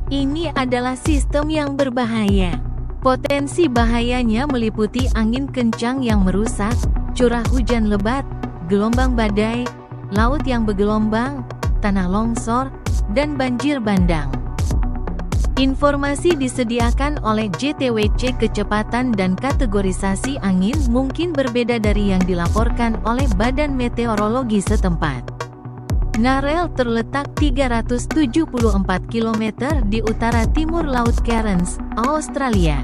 Ini adalah sistem yang berbahaya. Potensi bahayanya meliputi angin kencang yang merusak, curah hujan lebat, gelombang badai, laut yang bergelombang, tanah longsor, dan banjir bandang. Informasi disediakan oleh JTWC. Kecepatan dan kategorisasi angin mungkin berbeda dari yang dilaporkan oleh Badan Meteorologi setempat. Narelle terletak 374 km di utara timur Laut Cairns, Australia,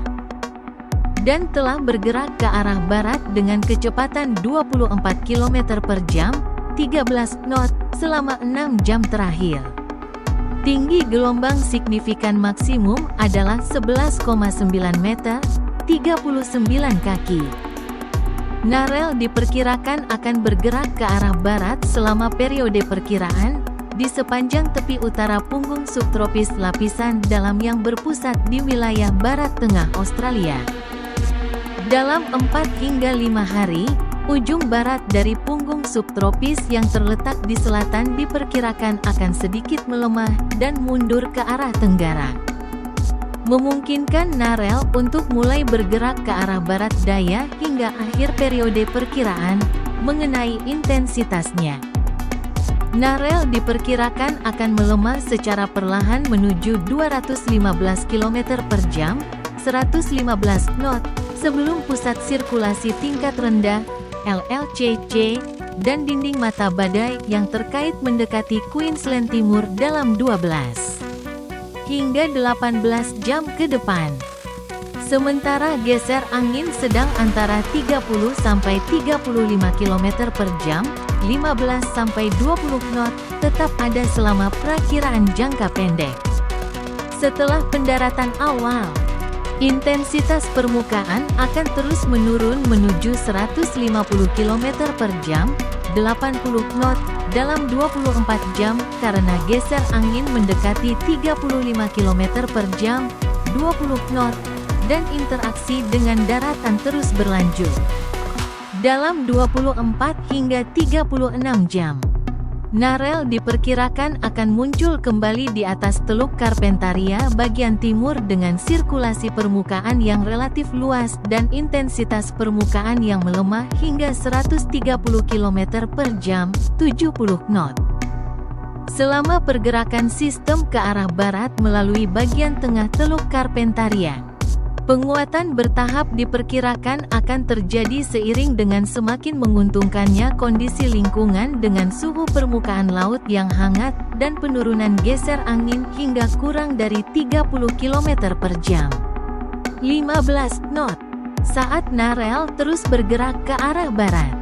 dan telah bergerak ke arah barat dengan kecepatan 24 km per jam, 13 knot, selama 6 jam terakhir. Tinggi gelombang signifikan maksimum adalah 11,9 meter, 39 kaki. Narelle diperkirakan akan bergerak ke arah barat selama periode perkiraan, di sepanjang tepi utara punggung subtropis lapisan dalam yang berpusat di wilayah barat tengah Australia. Dalam 4 hingga 5 hari, ujung barat dari punggung subtropis yang terletak di selatan diperkirakan akan sedikit melemah dan mundur ke arah tenggara, memungkinkan Narelle untuk mulai bergerak ke arah barat daya hingga akhir periode perkiraan. Mengenai intensitasnya, Narelle diperkirakan akan melemah secara perlahan menuju 215 km per jam, 115 knot, sebelum pusat sirkulasi tingkat rendah, LLCC, dan dinding mata badai yang terkait mendekati Queensland Timur dalam 12 hingga 18 jam ke depan. Sementara geser angin sedang antara 30 sampai 35 km per jam, 15 sampai 20 knot, tetap ada selama perakiraan jangka pendek. Setelah pendaratan awal, intensitas permukaan akan terus menurun menuju 150 km per jam, 80 knot, dalam 24 jam, karena geser angin mendekati 35 km per jam, 20 knot, dan interaksi dengan daratan terus berlanjut. Dalam 24 hingga 36 jam, Narelle diperkirakan akan muncul kembali di atas Teluk Carpentaria bagian timur dengan sirkulasi permukaan yang relatif luas dan intensitas permukaan yang melemah hingga 130 km per jam, 70 knot. Selama pergerakan sistem ke arah barat melalui bagian tengah Teluk Carpentaria, penguatan bertahap diperkirakan akan terjadi seiring dengan semakin menguntungkannya kondisi lingkungan dengan suhu permukaan laut yang hangat dan penurunan geser angin hingga kurang dari 30 km per jam, 15 knot, saat Narelle terus bergerak ke arah barat.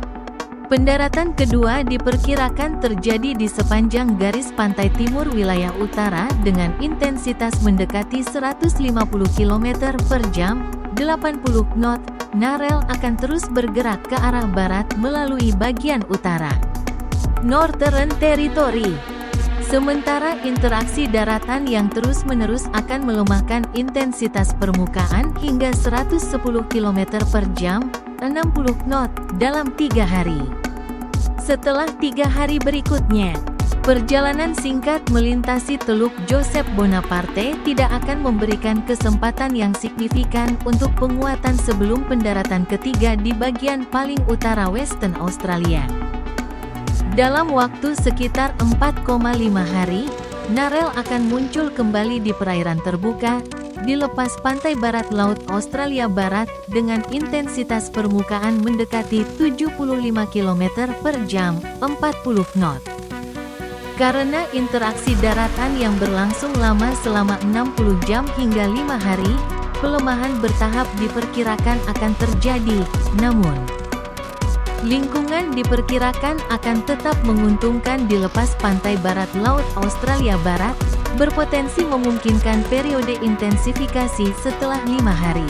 Pendaratan kedua diperkirakan terjadi di sepanjang garis pantai timur wilayah utara dengan intensitas mendekati 150 km per jam, 80 knot. Narelle akan terus bergerak ke arah barat melalui bagian utara Northern Territory. Sementara interaksi daratan yang terus-menerus akan melemahkan intensitas permukaan hingga 110 km per jam, 60 knot, dalam 3 hari. Setelah 3 hari berikutnya, perjalanan singkat melintasi Teluk Joseph Bonaparte tidak akan memberikan kesempatan yang signifikan untuk penguatan sebelum pendaratan ketiga di bagian paling utara Western Australia. Dalam waktu sekitar 4,5 hari, Narelle akan muncul kembali di perairan terbuka, di lepas pantai barat Laut Australia Barat, dengan intensitas permukaan mendekati 75 km per jam, 40 knot. Karena interaksi daratan yang berlangsung lama selama 60 jam hingga 5 hari, pelemahan bertahap diperkirakan akan terjadi, namun lingkungan diperkirakan akan tetap menguntungkan di lepas pantai barat Laut Australia Barat, berpotensi memungkinkan periode intensifikasi setelah 5 hari.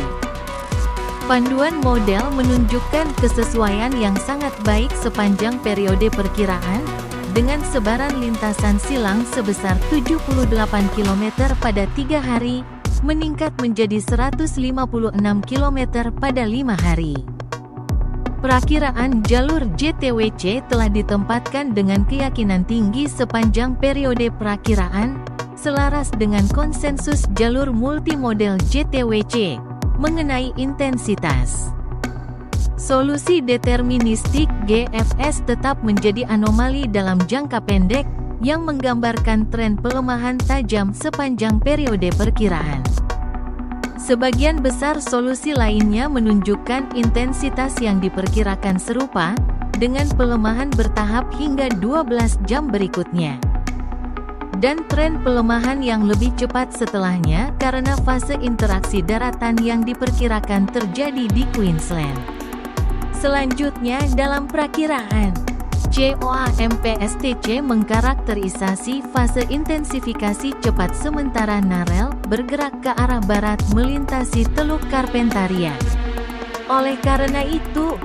Panduan model menunjukkan kesesuaian yang sangat baik sepanjang periode perkiraan, dengan sebaran lintasan silang sebesar 78 km pada 3 hari, meningkat menjadi 156 km pada 5 hari. Perakiraan jalur JTWC telah ditempatkan dengan keyakinan tinggi sepanjang periode perakiraan, selaras dengan konsensus jalur multimodel JTWC mengenai intensitas. Solusi deterministik GFS tetap menjadi anomali dalam jangka pendek, yang menggambarkan tren pelemahan tajam sepanjang periode perkiraan. Sebagian besar solusi lainnya menunjukkan intensitas yang diperkirakan serupa, dengan pelemahan bertahap hingga 12 jam berikutnya. Dan tren pelemahan yang lebih cepat setelahnya karena fase interaksi daratan yang diperkirakan terjadi di Queensland. Selanjutnya dalam perakiraan, COAMPSTC mengkarakterisasi fase intensifikasi cepat sementara Narel bergerak ke arah barat melintasi Teluk Carpentaria. Oleh karena itu,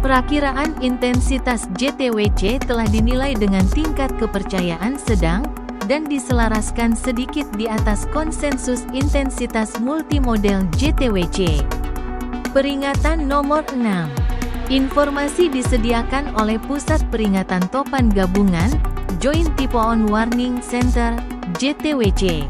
perakiraan intensitas JTWC telah dinilai dengan tingkat kepercayaan sedang, dan diselaraskan sedikit di atas konsensus intensitas multimodel JTWC. Peringatan nomor 6. Informasi disediakan oleh Pusat Peringatan Topan Gabungan, Joint Typhoon Warning Center, JTWC.